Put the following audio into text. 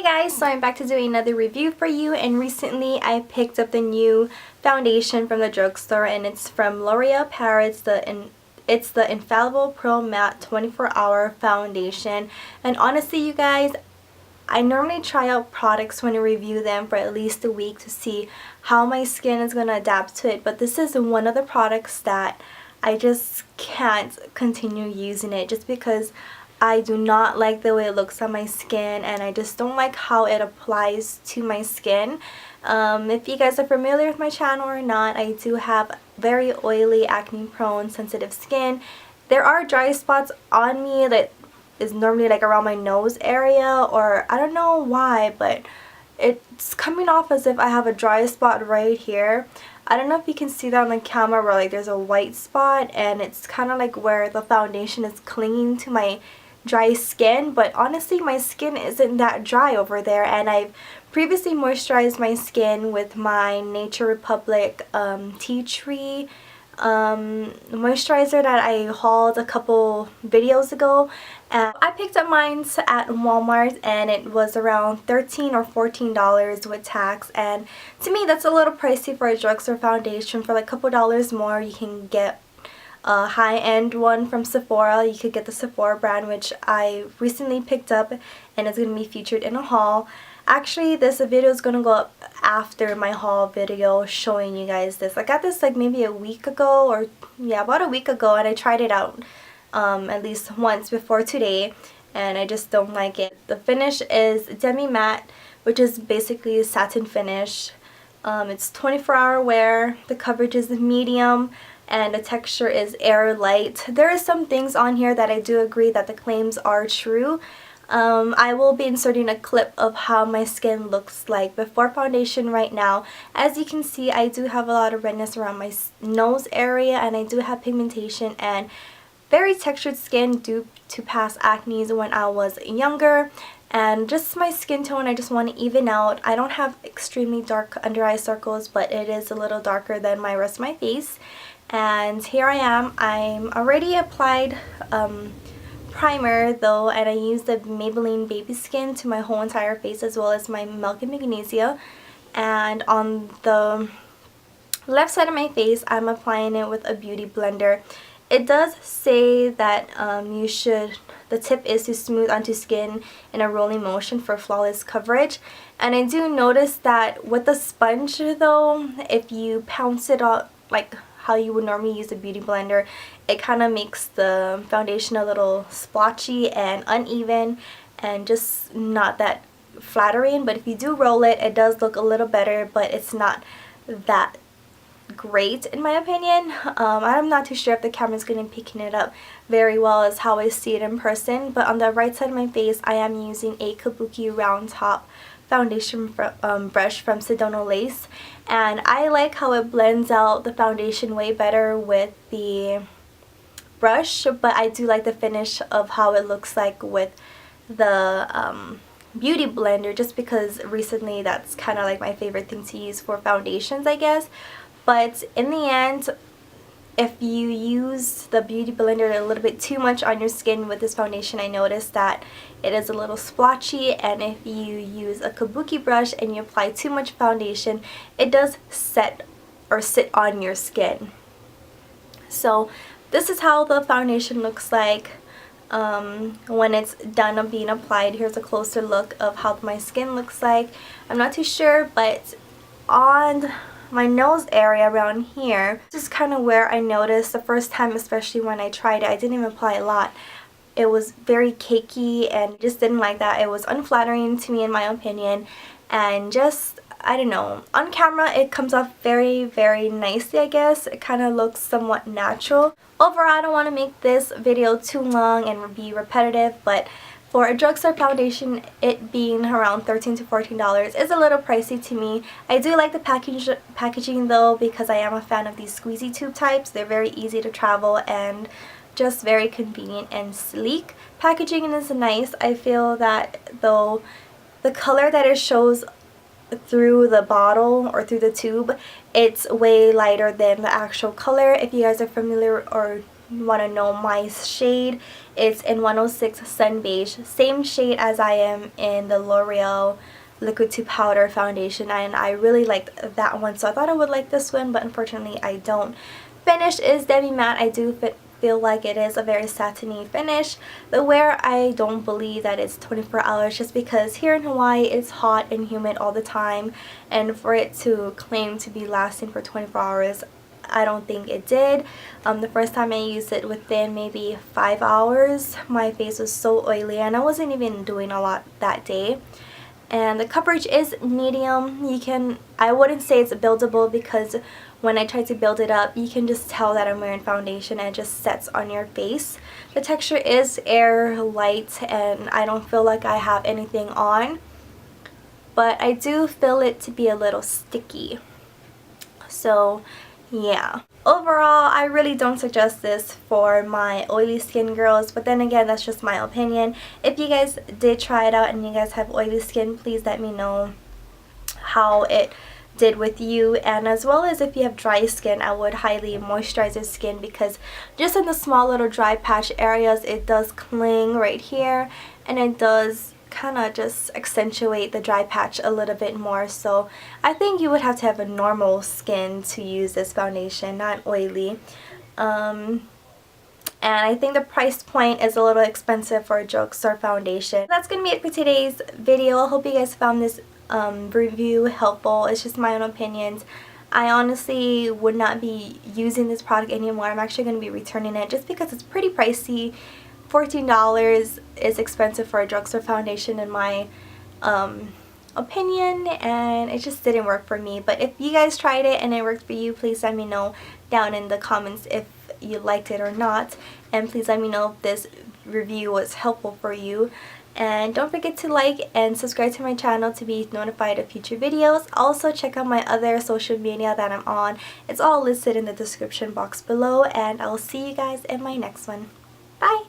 Hey guys, so I'm back to doing another review for you, and recently I picked up the new foundation from the drugstore, and it's from L'Oreal Paris. It's the Infallable Pro Matte 24-Hour Foundation. And honestly, you guys, I normally try out products when I review them for at least a week to see how my skin is going to adapt to it, but this is one of the products that I just can't continue using it just because I do not like the way it looks on my skin, and I just don't like how it applies to my skin. If you guys are familiar with my channel or not, I do have very oily, acne prone, sensitive skin. There are dry spots on me that is normally like around my nose area, or I don't know why, but it's coming off as if I have a dry spot right here. I don't know if you can see that on the camera where like there's a white spot, and it's kind of like where the foundation is clinging to my dry skin, but honestly my skin isn't that dry over there, and I've previously moisturized my skin with my Nature Republic tea tree moisturizer that I hauled a couple videos ago, and I picked up mine at Walmart, and it was around $13 or $14 with tax, and to me that's a little pricey for a drugstore foundation. For like a couple dollars more you can get a high-end one from Sephora. You could get the Sephora brand, which I recently picked up, and it's going to be featured in a haul. Actually, this video is going to go up after my haul video showing you guys this. I got this like maybe a week ago, or yeah, about a week ago, and I tried it out at least once before today, and I just don't like it. The finish is demi matte, which is basically a satin finish. It's 24-hour wear. The coverage is medium, and the texture is air light. There are some things on here that I do agree that the claims are true. I will be inserting a clip of how my skin looks like before foundation right now. As you can see, I do have a lot of redness around my nose area, and I do have pigmentation and very textured skin due to past acne when I was younger. And just my skin tone, I just want to even out. I don't have extremely dark under eye circles, but it is a little darker than my rest of my face. And here I am. I'm already applied primer though, and I used the Maybelline Baby Skin to my whole entire face, as well as my Milk and Magnesia. And on the left side of my face, I'm applying it with a beauty blender. It does say that the tip is to smooth onto skin in a rolling motion for flawless coverage. And I do notice that with the sponge though, if you pounce it out like how you would normally use a beauty blender, it kind of makes the foundation a little splotchy and uneven and just not that flattering. But if you do roll it, it does look a little better, but it's not that great in my opinion. I'm not too sure if the camera's going to be picking it up very well as how I see it in person, but on the right side of my face I am using a Kabuki round top foundation brush from Sedona Lace, and I like how it blends out the foundation way better with the brush, but I do like the finish of how it looks like with the beauty blender, just because recently that's kind of like my favorite thing to use for foundations, I guess. But in the end, if you use the beauty blender a little bit too much on your skin with this foundation, I noticed that it is a little splotchy, and if you use a Kabuki brush and you apply too much foundation, it does sit on your skin. So this is how the foundation looks like when it's done being applied. Here's a closer look of how my skin looks like. I'm not too sure, but on my nose area around here, this is kind of where I noticed the first time, especially when I tried it. I didn't even apply a lot. It was very cakey, and just didn't like that. It was unflattering to me in my opinion, and just, I don't know, on camera it comes off very, very nicely, I guess. It kind of looks somewhat natural. Overall, I don't want to make this video too long and be repetitive, but for a drugstore foundation, it being around $13 to $14 is a little pricey to me. I do like the packaging though, because I am a fan of these squeezy tube types. They're very easy to travel and just very convenient and sleek. Packaging is nice. I feel that though the color that it shows through the bottle or through the tube, it's way lighter than the actual color. If you guys are familiar or want to know my shade, it's in 106 Sun Beige, same shade as I am in the L'Oreal Liquid to Powder foundation, and I really liked that one, so I thought I would like this one, but unfortunately I don't. Finish is Demi Matte. I do feel like it is a very satiny finish. The wear, I don't believe that it's 24 hours, just because here in Hawaii it's hot and humid all the time, and for it to claim to be lasting for 24 hours, I don't think it did. The first time I used it, within maybe 5 hours, my face was so oily, and I wasn't even doing a lot that day. And the coverage is medium. I wouldn't say it's buildable, because when I try to build it up, you can just tell that I'm wearing foundation and it just sets on your face. The texture is air light, and I don't feel like I have anything on, but I do feel it to be a little sticky. So yeah, overall I really don't suggest this for my oily skin girls, but then again, that's just my opinion. If you guys did try it out and you guys have oily skin, please let me know how it did with you, and as well as if you have dry skin, I would highly moisturize your skin, because just in the small little dry patch areas, it does cling right here, and it does kind of just accentuate the dry patch a little bit more. So I think you would have to have a normal skin to use this foundation, not oily. And I think the price point is a little expensive for a drugstore foundation. That's gonna be it for today's video. I hope you guys found this review helpful. It's just my own opinions. I honestly would not be using this product anymore. I'm actually going to be returning it, just because it's pretty pricey. $14 is expensive for a drugstore foundation in my opinion, and it just didn't work for me. But if you guys tried it and it worked for you, please let me know down in the comments if you liked it or not, and please let me know if this review was helpful for you. And don't forget to like and subscribe to my channel to be notified of future videos. Also check out my other social media that I'm on. It's all listed in the description box below, and I'll see you guys in my next one. Bye!